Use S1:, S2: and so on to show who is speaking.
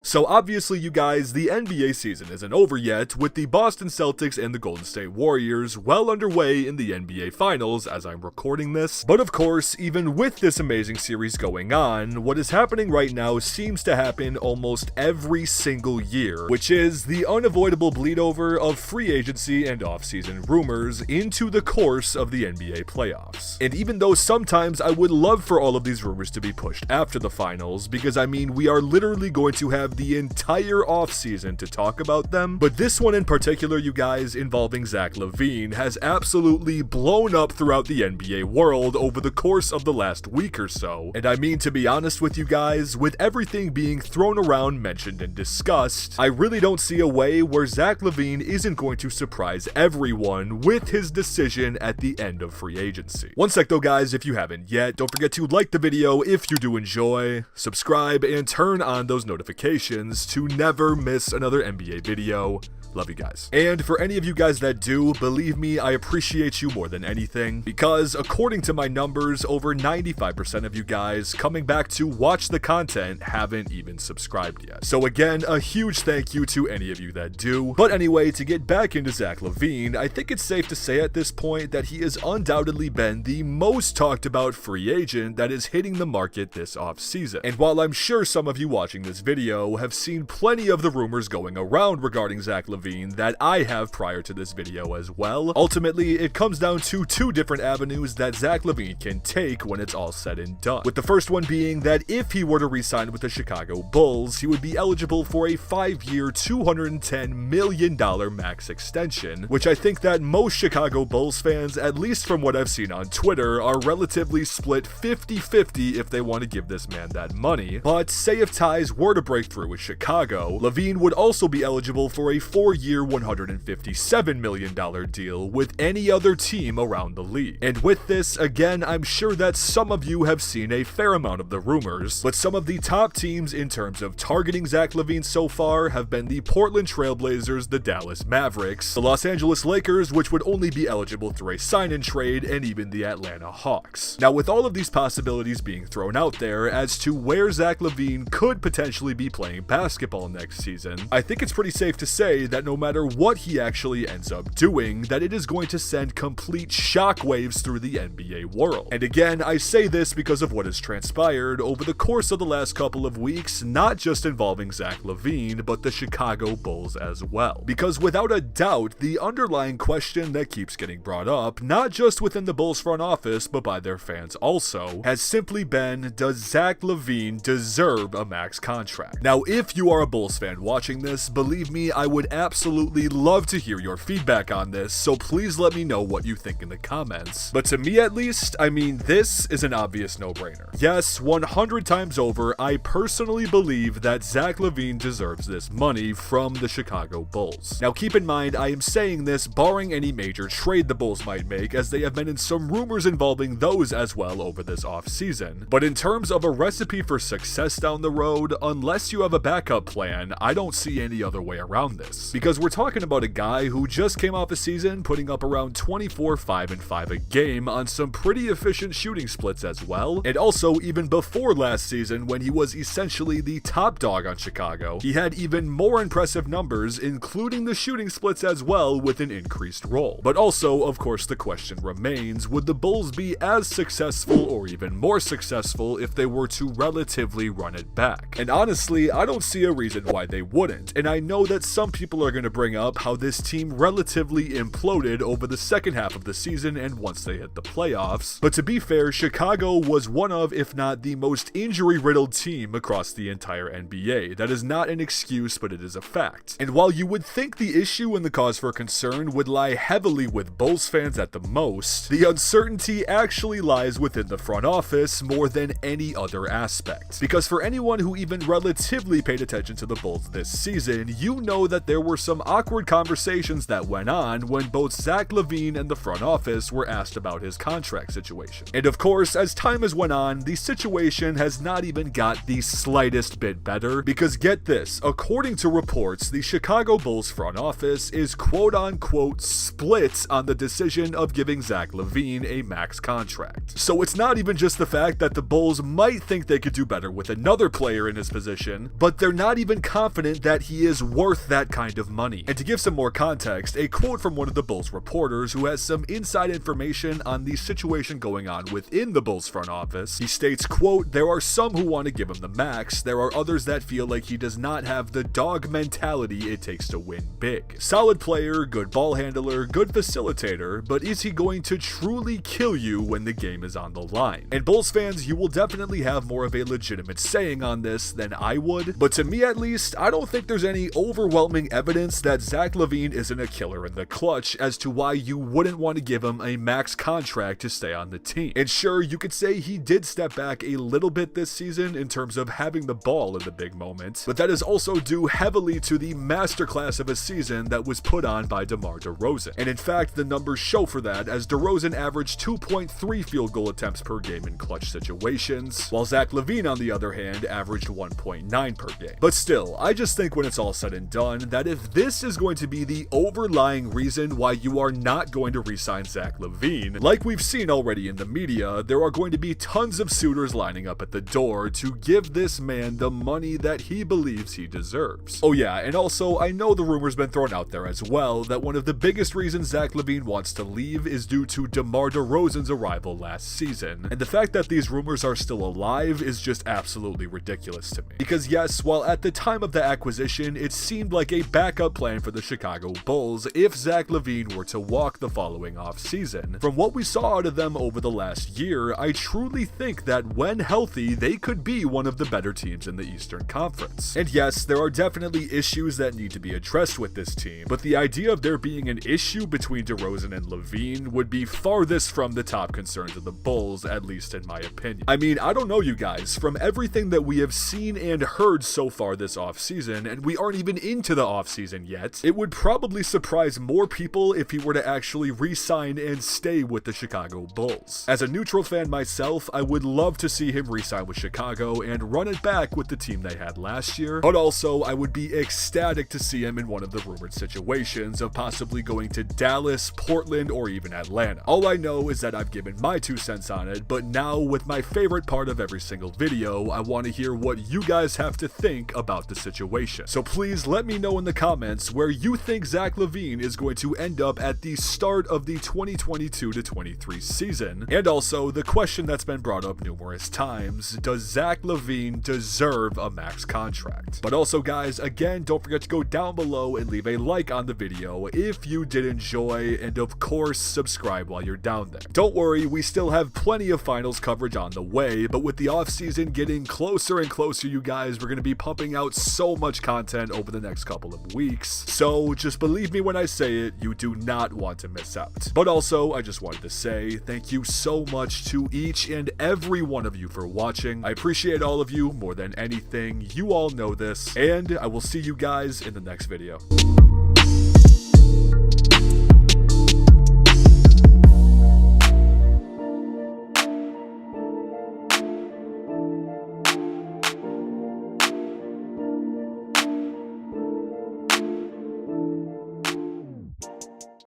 S1: So obviously you guys, the NBA season isn't over yet, with the Boston Celtics and the Golden State Warriors well underway in the NBA Finals as I'm recording this. But of course, even with this amazing series going on, what is happening right now seems to happen almost every single year, which is the unavoidable bleed over of free agency and offseason rumors into the course of the NBA playoffs. And even though sometimes I would love for all of these rumors to be pushed after the finals, because I mean we are literally going to have the entire offseason to talk about them, but this one in particular, you guys, involving Zach Lavine, has absolutely blown up throughout the NBA world over the course of the last week or so. And I mean, to be honest with you guys, with everything being thrown around, mentioned, and discussed, I really don't see a way where Zach Lavine isn't going to surprise everyone with his decision at the end of free agency. One sec though guys, if you haven't yet, don't forget to like the video if you do enjoy, subscribe, and turn on those notifications to never miss another NBA video. Love you guys. And for any of you guys that do, believe me, I appreciate you more than anything, because according to my numbers, over 95% of you guys coming back to watch the content haven't even subscribed yet. So again, a huge thank you to any of you that do. But anyway, to get back into Zach Lavine, I think it's safe to say at this point that he has undoubtedly been the most talked about free agent that is hitting the market this offseason. And while I'm sure some of you watching this video have seen plenty of the rumors going around regarding Zach Lavine that I have prior to this video as well, ultimately it comes down to two different avenues that Zach Lavine can take when it's all said and done. With the first one being that if he were to re-sign with the Chicago Bulls, he would be eligible for a 5-year, $210 million max extension, which I think that most Chicago Bulls fans, at least from what I've seen on Twitter, are relatively split 50-50 if they want to give this man that money. But say if ties were to break through with Chicago, Lavine would also be eligible for a 4-year, $157 million deal with any other team around the league. And with this, again, I'm sure that some of you have seen a fair amount of the rumors, but some of the top teams in terms of targeting Zach Lavine so far have been the Portland Trailblazers, the Dallas Mavericks, the Los Angeles Lakers, which would only be eligible through a sign-and-trade, and even the Atlanta Hawks. Now, with all of these possibilities being thrown out there as to where Zach Lavine could potentially be playing basketball next season, I think it's pretty safe to say that no matter what he actually ends up doing, that it is going to send complete shockwaves through the NBA world. And again, I say this because of what has transpired over the course of the last couple of weeks, not just involving Zach Lavine, but the Chicago Bulls as well. Because without a doubt, the underlying question that keeps getting brought up, not just within the Bulls front office, but by their fans also, has simply been, does Zach Lavine deserve a max contract? Now, if you are a Bulls fan watching this, believe me, I would absolutely love to hear your feedback on this, so please let me know what you think in the comments. But to me at least, I mean, this is an obvious no-brainer. Yes, 100 times over, I personally believe that Zach Lavine deserves this money from the Chicago Bulls. Now keep in mind, I am saying this barring any major trade the Bulls might make, as they have been in some rumors involving those as well over this offseason. But in terms of a recipe for success down the road, unless you have a backup plan, I don't see any other way around this. Because we're talking about a guy who just came off a season putting up around 24, 5, and 5 a game on some pretty efficient shooting splits as well. And also, even before last season, when he was essentially the top dog on Chicago, he had even more impressive numbers, including the shooting splits as well, with an increased role. But also, of course, the question remains, would the Bulls be as successful or even more successful if they were to relatively run it back? And honestly, I don't see a reason why they wouldn't. And I know that some people are going to bring up how this team relatively imploded over the second half of the season and once they hit the playoffs. But to be fair, Chicago was one of, if not the most injury-riddled team across the entire NBA. That is not an excuse, but it is a fact. And while you would think the issue and the cause for concern would lie heavily with Bulls fans at the most, the uncertainty actually lies within the front office more than any other aspect. Because for anyone who even relatively paid attention to the Bulls this season, you know that there were some awkward conversations that went on when both Zach Lavine and the front office were asked about his contract situation. And of course, as time has went on, the situation has not even got the slightest bit better, because get this, according to reports, the Chicago Bulls front office is quote-unquote split on the decision of giving Zach Lavine a max contract. So it's not even just the fact that the Bulls might think they could do better with another player in his position, but they're not even confident that he is worth that kind of money. And to give some more context, a quote from one of the Bulls reporters who has some inside information on the situation going on within the Bulls front office, he states, quote, "There are some who want to give him the max, there are others that feel like he does not have the dog mentality it takes to win big. Solid player, good ball handler, good facilitator, but is he going to truly kill you when the game is on the line?" And Bulls fans, you will definitely have more of a legitimate saying on this than I would, but to me at least, I don't think there's any overwhelming evidence that Zach Lavine isn't a killer in the clutch as to why you wouldn't want to give him a max contract to stay on the team. And sure, you could say he did step back a little bit this season in terms of having the ball in the big moments, but that is also due heavily to the masterclass of a season that was put on by DeMar DeRozan. And in fact, the numbers show for that, as DeRozan averaged 2.3 field goal attempts per game in clutch situations, while Zach Lavine, on the other hand, averaged 1.9 per game. But still, I just think when it's all said and done, that if this is going to be the overlying reason why you are not going to re-sign Zach Lavine, like we've seen already in the media, there are going to be tons of suitors lining up at the door to give this man the money that he believes he deserves. Oh yeah, and also, I know the rumor's been thrown out there as well that one of the biggest reasons Zach Lavine wants to leave is due to DeMar DeRozan's arrival last season, and the fact that these rumors are still alive is just absolutely ridiculous to me. Because yes, while at the time of the acquisition, it seemed like a backup plan for the Chicago Bulls if Zach Lavine were to walk the following offseason, from what we saw out of them over the last year, I truly think that when healthy, they could be one of the better teams in the Eastern Conference. And yes, there are definitely issues that need to be addressed with this team, but the idea of there being an issue between DeRozan and Lavine would be farthest from the top concerns of the Bulls, at least in my opinion. I mean, I don't know you guys, from everything that we have seen and heard so far this offseason, and we aren't even into the offseason yet, it would probably surprise more people if he were to actually re-sign and stay with the Chicago Bulls. As a neutral fan myself, I would love to see him re-sign with Chicago and run it back with the team they had last year, but also I would be ecstatic to see him in one of the rumored situations of possibly going to Dallas, Portland, or even Atlanta. All I know is that I've given my 2 cents on it, but now with my favorite part of every single video, I want to hear what you guys have to think about the situation. So please let me know in the comments where you think Zach Lavine is going to end up at the start of the 2022-23 season. And also, the question that's been brought up numerous times, does Zach Lavine deserve a max contract? But also guys, again, don't forget to go down below and leave a like on the video if you did enjoy, and of course, subscribe while you're down there. Don't worry, we still have plenty of finals coverage on the way, but with the offseason getting closer and closer, you guys, we're going to be pumping out so much content over the next couple of weeks. So just believe me when I say it, you do not want to miss out. But also, I just wanted to say thank you so much to each and every one of you for watching. I appreciate all of you more than anything. You all know this, and I will see you guys in the next video.